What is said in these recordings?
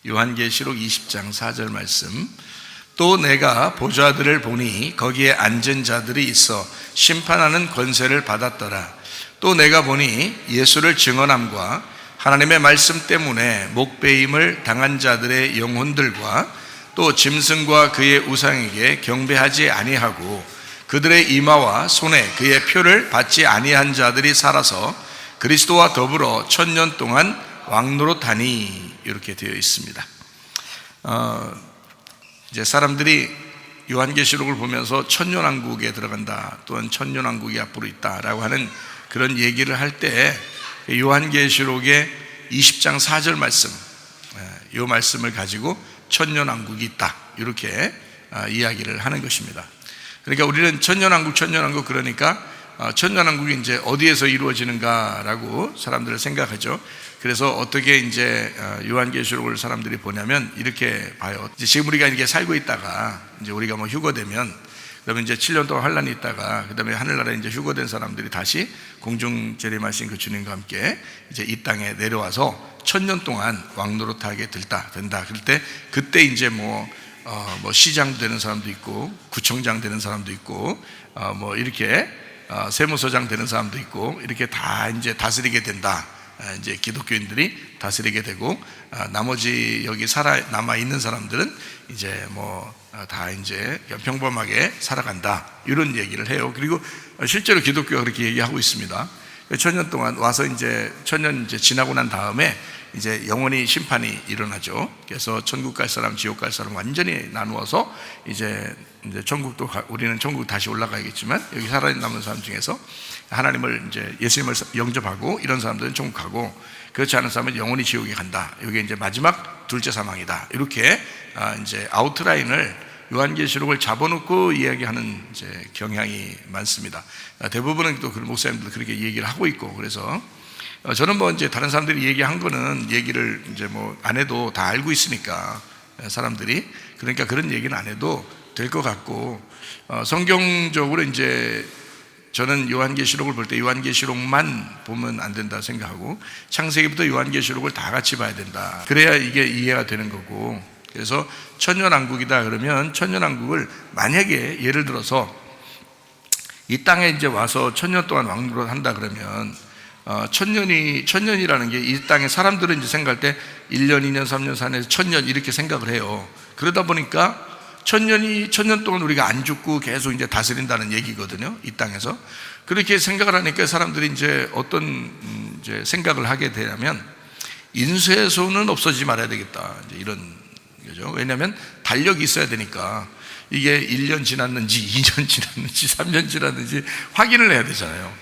요한계시록 20장 4절 말씀. 또 내가 보좌들을 보니 거기에 앉은 자들이 있어 심판하는 권세를 받았더라. 또 내가 보니 예수를 증언함과 하나님의 말씀 때문에 목배임을 당한 자들의 영혼들과 또 짐승과 그의 우상에게 경배하지 아니하고 그들의 이마와 손에 그의 표를 받지 아니한 자들이 살아서 그리스도와 더불어 1000년 동안 왕노릇하니, 이렇게 되어 있습니다. 이제 사람들이 요한계시록을 보면서 천년왕국에 들어간다, 또는 천년왕국이 앞으로 있다라고 하는 그런 얘기를 할 때 요한계시록의 20장 4절 말씀, 이 말씀을 가지고 천년왕국이 있다, 이렇게 이야기를 하는 것입니다. 그러니까 우리는 천년왕국 그러니까 천년왕국이 이제 어디에서 이루어지는가라고 사람들을 생각하죠. 그래서 어떻게 이제 요한계시록을 사람들이 보냐면 이렇게 봐요. 이제 지금 우리가 이렇게 살고 있다가 이제 우리가 뭐 휴거되면, 그러면 이제 7년 동안 환란이 있다가 그다음에 하늘나라에 이제 휴거된 사람들이 다시 공중 재림하신 그 주님과 함께 이제 이 땅에 내려와서 1000년 동안 왕노릇하게 된다. 그럴 때 그때 이제 뭐 시장 되는 사람도 있고 구청장 되는 사람도 있고 뭐 이렇게 세무서장 되는 사람도 있고 이렇게 다 이제 다스리게 된다. 이제 기독교인들이 다스리게 되고 나머지 여기 남아 있는 사람들은 이제 뭐 다 이제 평범하게 살아간다, 이런 얘기를 해요. 그리고 실제로 기독교가 그렇게 얘기하고 있습니다. 1000년 동안 와서 이제 1000년 이제 지나고 난 다음에 이제 영원히 심판이 일어나죠. 그래서 천국 갈 사람, 지옥 갈 사람 완전히 나누어서 이제 천국도 우리는 천국 다시 올라가겠지만 여기 살아남은 사람 중에서 하나님을 이제 예수님을 영접하고 이런 사람들은 천국 가고, 그렇지 않은 사람은 영원히 지옥에 간다. 이게 이제 마지막 둘째 사망이다. 이렇게 이제 아웃라인을 요한계시록을 잡아놓고 이야기하는 이제 경향이 많습니다. 대부분은 또 그 목사님들 그렇게 얘기를 하고 있고, 그래서 저는 뭐 이제 다른 사람들이 얘기한 거는 얘기를 이제 뭐 안 해도 다 알고 있으니까 사람들이, 그러니까 그런 얘기는 안 해도 될 것 같고, 성경적으로 이제 저는 요한계시록을 볼 때 요한계시록만 보면 안 된다 생각하고 창세기부터 요한계시록을 다 같이 봐야 된다. 그래야 이게 이해가 되는 거고, 그래서 천년왕국이다 그러면 천년왕국을 만약에 예를 들어서 이 땅에 이제 와서 1000년 동안 왕노릇 한다 그러면 천년이라는 게 이 땅에 사람들은 이제 생각할 때 1년, 2년, 3년, 4년, 1000년 이렇게 생각을 해요. 그러다 보니까 1000년 동안 우리가 안 죽고 계속 이제 다스린다는 얘기거든요, 이 땅에서. 그렇게 생각을 하니까 사람들이 이제 어떤 이제 생각을 하게 되냐면 인수의 손은 없어지지 말아야 되겠다, 이제 이런 거죠. 왜냐하면 달력이 있어야 되니까 이게 1년 지났는지 2년 지났는지 3년 지났는지 확인을 해야 되잖아요.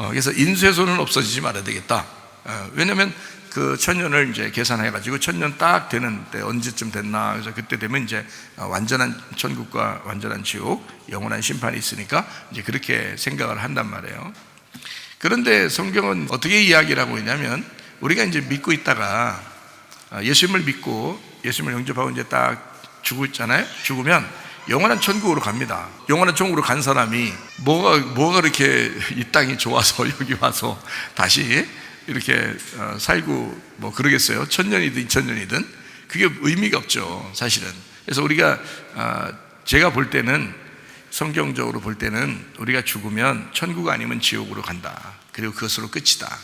그래서 인수의 손은 없어지지 말아야 되겠다. 왜냐하면 그 1000년을 이제 계산해가지고 1000년 딱 되는 때 언제쯤 됐나, 그래서 그때 되면 이제 완전한 천국과 완전한 지옥, 영원한 심판이 있으니까 이제 그렇게 생각을 한단 말이에요. 그런데 성경은 어떻게 이야기를 하고 있냐면 우리가 이제 믿고 있다가 예수님을 믿고 예수님을 영접하고 이제 딱 죽었잖아요. 죽으면 영원한 천국으로 갑니다. 영원한 천국으로 간 사람이 뭐가 그렇게 이 땅이 좋아서 여기 와서 다시 이렇게 살고 뭐 그러겠어요? 1000년이든 2000년이든 그게 의미가 없죠, 사실은. 그래서 우리가 제가 볼 때는, 성경적으로 볼 때는 우리가 죽으면 천국 아니면 지옥으로 간다. 그리고 그것으로 끝이다.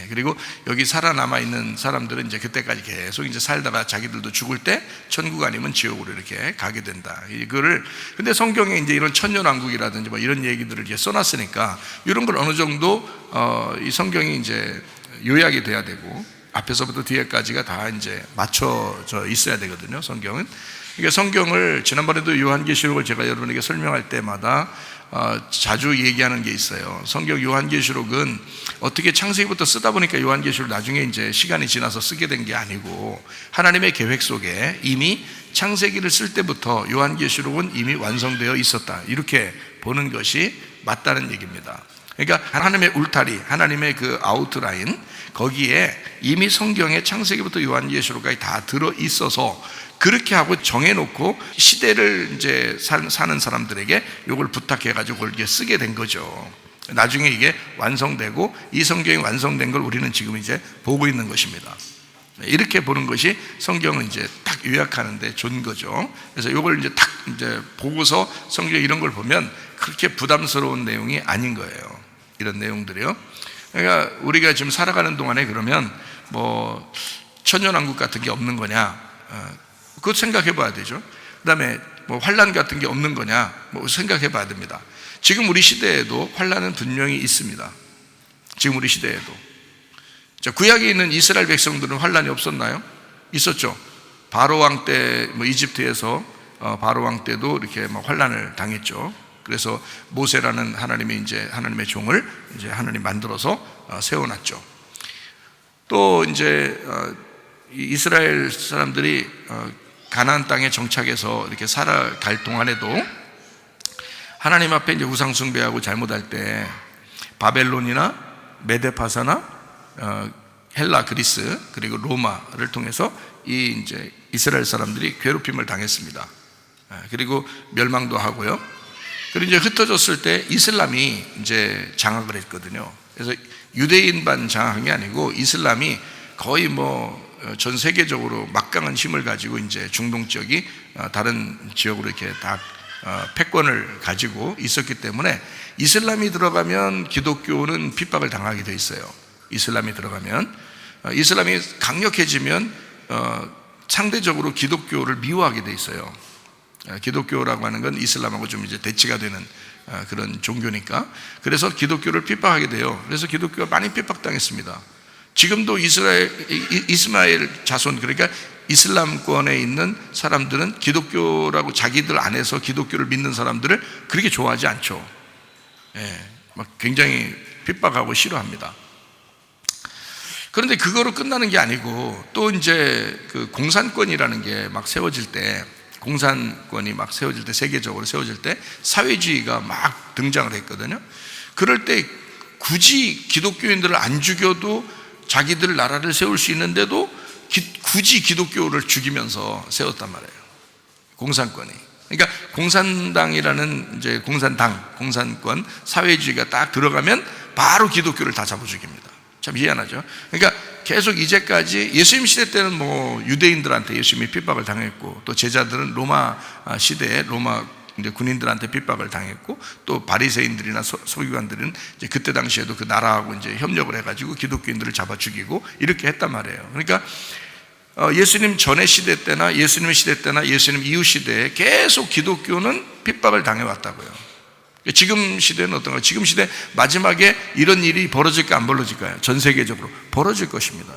그리고 여기 살아남아 있는 사람들은 이제 그때까지 계속 이제 살다가 자기들도 죽을 때 천국 아니면 지옥으로 이렇게 가게 된다. 이거를, 근데 성경에 이제 이런 천년왕국이라든지 뭐 이런 얘기들을 이제 써놨으니까 이런 걸 어느 정도 이 성경이 이제 요약이 돼야 되고 앞에서부터 뒤에까지가 다 이제 맞춰져 있어야 되거든요, 성경은. 그러니까 성경을 지난번에도 요한계시록을 제가 여러분에게 설명할 때마다 자주 얘기하는 게 있어요. 성경 요한계시록은 어떻게 창세기부터 쓰다 보니까 요한계시록 나중에 이제 시간이 지나서 쓰게 된 게 아니고 하나님의 계획 속에 이미 창세기를 쓸 때부터 요한계시록은 이미 완성되어 있었다, 이렇게 보는 것이 맞다는 얘기입니다. 그러니까 하나님의 울타리, 하나님의 그 아웃라인, 거기에 이미 성경의 창세기부터 요한계시록까지 다 들어 있어서 그렇게 하고 정해놓고 시대를 이제 사는 사람들에게 이걸 부탁해가지고 그걸 쓰게 된 거죠. 나중에 이게 완성되고 이 성경이 완성된 걸 우리는 지금 이제 보고 있는 것입니다. 이렇게 보는 것이 성경은 이제 딱 요약하는데 좋은 거죠. 그래서 이걸 이제 딱 이제 보고서 성경에 이런 걸 보면 그렇게 부담스러운 내용이 아닌 거예요. 이런 내용들이요. 그러니까 우리가 지금 살아가는 동안에 그러면 뭐 천연왕국 같은 게 없는 거냐? 그것 생각해 봐야 되죠. 그 다음에 뭐 환란 같은 게 없는 거냐? 뭐 생각해 봐야 됩니다. 지금 우리 시대에도 환란은 분명히 있습니다. 지금 우리 시대에도. 자, 구약에 있는 이스라엘 백성들은 환란이 없었나요? 있었죠. 바로 왕 때, 뭐 이집트에서 바로 왕 때도 이렇게 뭐 환란을 당했죠. 그래서 모세라는 하나님의 종을 이제 하나님 만들어서 세워놨죠. 또 이제 이스라엘 사람들이 가나안 땅에 정착해서 이렇게 살아갈 동안에도 하나님 앞에 이제 우상 숭배하고 잘못할 때 바벨론이나 메데파사나 헬라, 그리스 그리고 로마를 통해서 이 이제 이스라엘 사람들이 괴롭힘을 당했습니다. 그리고 멸망도 하고요. 그리고 이제 흩어졌을 때 이슬람이 이제 장악을 했거든요. 그래서 유대인만 장악한 게 아니고 이슬람이 거의 뭐 전 세계적으로 막강한 힘을 가지고 이제 중동 지역이 다른 지역으로 이렇게 다 패권을 가지고 있었기 때문에 이슬람이 들어가면 기독교는 핍박을 당하게 돼 있어요. 이슬람이 들어가면 이슬람이 강력해지면 상대적으로 기독교를 미워하게 돼 있어요. 기독교라고 하는 건 이슬람하고 좀 이제 대치가 되는 그런 종교니까. 그래서 기독교를 핍박하게 돼요. 그래서 기독교가 많이 핍박당했습니다. 지금도 이스마엘 자손, 그러니까 이슬람권에 있는 사람들은 기독교라고 자기들 안에서 기독교를 믿는 사람들을 그렇게 좋아하지 않죠. 막 굉장히 핍박하고 싫어합니다. 그런데 그거로 끝나는 게 아니고 또 이제 그 공산권이라는 게 막 세워질 때, 공산권이 막 세워질 때, 세계적으로 세워질 때 사회주의가 막 등장을 했거든요. 그럴 때 굳이 기독교인들을 안 죽여도 자기들 나라를 세울 수 있는데도 굳이 기독교를 죽이면서 세웠단 말이에요. 공산권이. 그러니까 공산당이라는 이제 공산권 사회주의가 딱 들어가면 바로 기독교를 다 잡아 죽입니다. 참 희한하죠. 그러니까 계속 이제까지 예수님 시대 때는 뭐 유대인들한테 예수님이 핍박을 당했고, 또 제자들은 로마 시대에 로마 이제 군인들한테 핍박을 당했고, 또 바리새인들이나 서기관들은 이제 그때 당시에도 그 나라하고 이제 협력을 해가지고 기독교인들을 잡아 죽이고 이렇게 했단 말이에요. 그러니까 예수님 전의 시대 때나 예수님 시대 때나 예수님 이후 시대에 계속 기독교는 핍박을 당해왔다고요. 지금 시대는 어떤가요? 지금 시대 마지막에 이런 일이 벌어질까 안 벌어질까요? 전 세계적으로 벌어질 것입니다.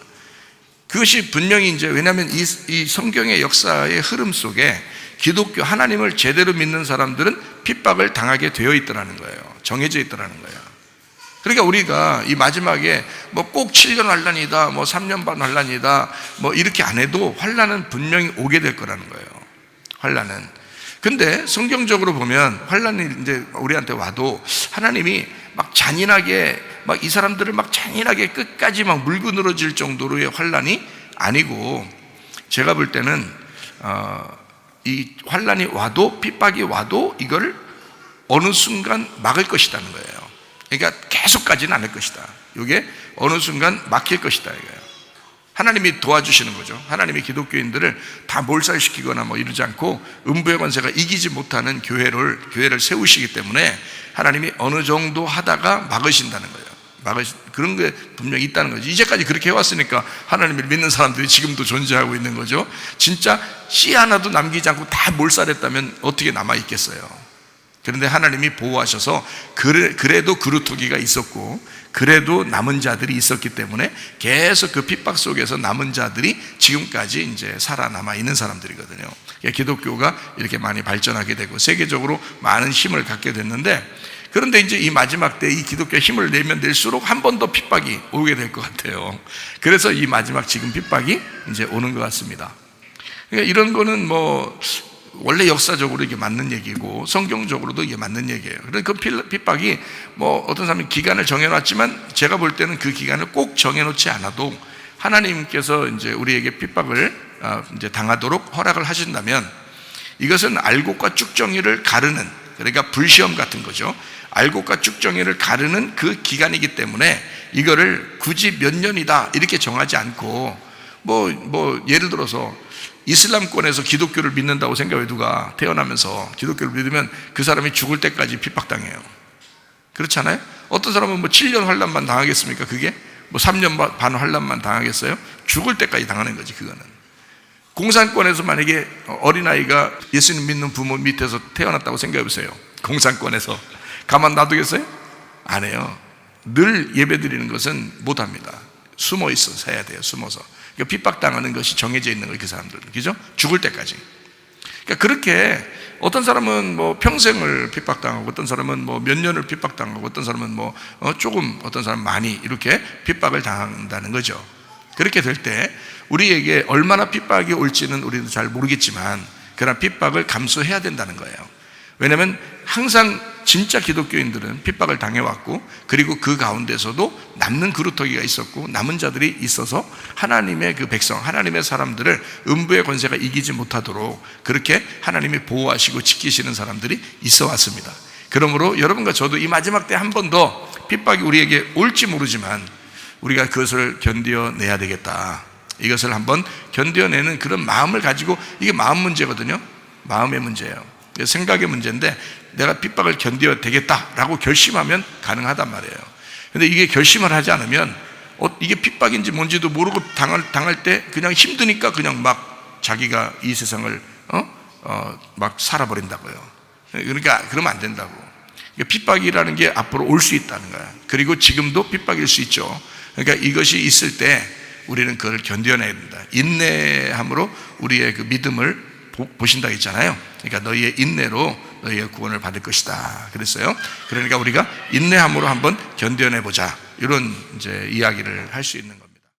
그것이 분명히 이제, 왜냐하면 이 성경의 역사의 흐름 속에 기독교 하나님을 제대로 믿는 사람들은 핍박을 당하게 되어 있더라는 거예요. 정해져 있더라는 거예요. 그러니까 우리가 이 마지막에 뭐 꼭 7년 환란이다, 뭐 3년 반 환란이다, 뭐 이렇게 안 해도 환란은 분명히 오게 될 거라는 거예요. 환란은. 근데 성경적으로 보면 환란이 이제 우리한테 와도 하나님이 막 잔인하게 막 이 사람들을 막 잔인하게 끝까지 막 물고 늘어질 정도로의 환란이 아니고, 제가 볼 때는 이 환란이 와도, 핍박이 와도 이걸 어느 순간 막을 것이라는 거예요. 그러니까 계속 가지는 않을 것이다. 이게 어느 순간 막힐 것이다 이거예요. 하나님이 도와주시는 거죠. 하나님이 기독교인들을 다 몰살시키거나 뭐 이러지 않고 음부의 권세가 이기지 못하는 교회를 세우시기 때문에 하나님이 어느 정도 하다가 막으신다는 거예요. 그런 게 분명히 있다는 거죠. 이제까지 그렇게 해왔으니까 하나님을 믿는 사람들이 지금도 존재하고 있는 거죠. 진짜 씨 하나도 남기지 않고 다 몰살했다면 어떻게 남아있겠어요. 그런데 하나님이 보호하셔서 그래도 그루터기가 있었고, 그래도 남은 자들이 있었기 때문에 계속 그 핍박 속에서 남은 자들이 지금까지 이제 살아남아 있는 사람들이거든요. 기독교가 이렇게 많이 발전하게 되고 세계적으로 많은 힘을 갖게 됐는데, 그런데 이제 이 마지막 때 이 기독교가 힘을 내면 낼수록 한 번 더 핍박이 오게 될 것 같아요. 그래서 이 마지막 지금 핍박이 이제 오는 것 같습니다. 그러니까 이런 거는 뭐 원래 역사적으로 이게 맞는 얘기고 성경적으로도 이게 맞는 얘기예요. 그래서 그 핍박이 뭐 어떤 사람이 기간을 정해놨지만 제가 볼 때는 그 기간을 꼭 정해놓지 않아도 하나님께서 이제 우리에게 핍박을 이제 당하도록 허락을 하신다면 이것은 알곡과 쭉정이를 가르는, 그러니까 불시험 같은 거죠. 알곡과 쭉정이를 가르는 그 기간이기 때문에 이거를 굳이 몇 년이다 이렇게 정하지 않고 예를 들어서 이슬람권에서 기독교를 믿는다고 생각해. 누가 태어나면서 기독교를 믿으면 그 사람이 죽을 때까지 핍박당해요. 그렇잖아요? 어떤 사람은 7년 환란만 당하겠습니까? 그게 3년 반 환란만 당하겠어요? 죽을 때까지 당하는 거지. 그거는 공산권에서 만약에 어린아이가 예수님 믿는 부모 밑에서 태어났다고 생각해 보세요. 공산권에서 가만 놔두겠어요? 안 해요. 늘 예배 드리는 것은 못합니다. 숨어 있어서 해야 돼요. 숨어서. 그러니까 핍박당하는 것이 정해져 있는 거예요. 그 사람들은. 그죠? 죽을 때까지. 그러니까 그렇게 어떤 사람은 평생을 핍박당하고, 어떤 사람은 몇 년을 핍박당하고, 어떤 사람은 조금, 어떤 사람은 많이 이렇게 핍박을 당한다는 거죠. 그렇게 될 때 우리에게 얼마나 핍박이 올지는 우리도 잘 모르겠지만 그러나 핍박을 감수해야 된다는 거예요. 왜냐하면 항상 진짜 기독교인들은 핍박을 당해왔고, 그리고 그 가운데서도 남는 그루터기가 있었고 남은 자들이 있어서 하나님의 그 백성, 하나님의 사람들을 음부의 권세가 이기지 못하도록 그렇게 하나님이 보호하시고 지키시는 사람들이 있어 왔습니다. 그러므로 여러분과 저도 이 마지막 때 한 번 더 핍박이 우리에게 올지 모르지만 우리가 그것을 견뎌내야 되겠다. 이것을 한번 견뎌내는 그런 마음을 가지고, 이게 마음 문제거든요. 마음의 문제예요. 생각의 문제인데 내가 핍박을 견뎌야 되겠다라고 결심하면 가능하단 말이에요. 근데 이게 결심을 하지 않으면 이게 핍박인지 뭔지도 모르고 당할 때 그냥 힘드니까 그냥 막 자기가 이 세상을 막 살아버린다고요. 그러니까 그러면 안 된다고. 핍박이라는 게 앞으로 올 수 있다는 거야. 그리고 지금도 핍박일 수 있죠. 그러니까 이것이 있을 때 우리는 그걸 견뎌내야 된다. 인내함으로 우리의 그 믿음을 보신다 했잖아요. 그러니까 너희의 인내로 너희의 구원을 받을 것이다 그랬어요. 그러니까 우리가 인내함으로 한번 견뎌내보자, 이런 이제 이야기를 할 수 있는 겁니다.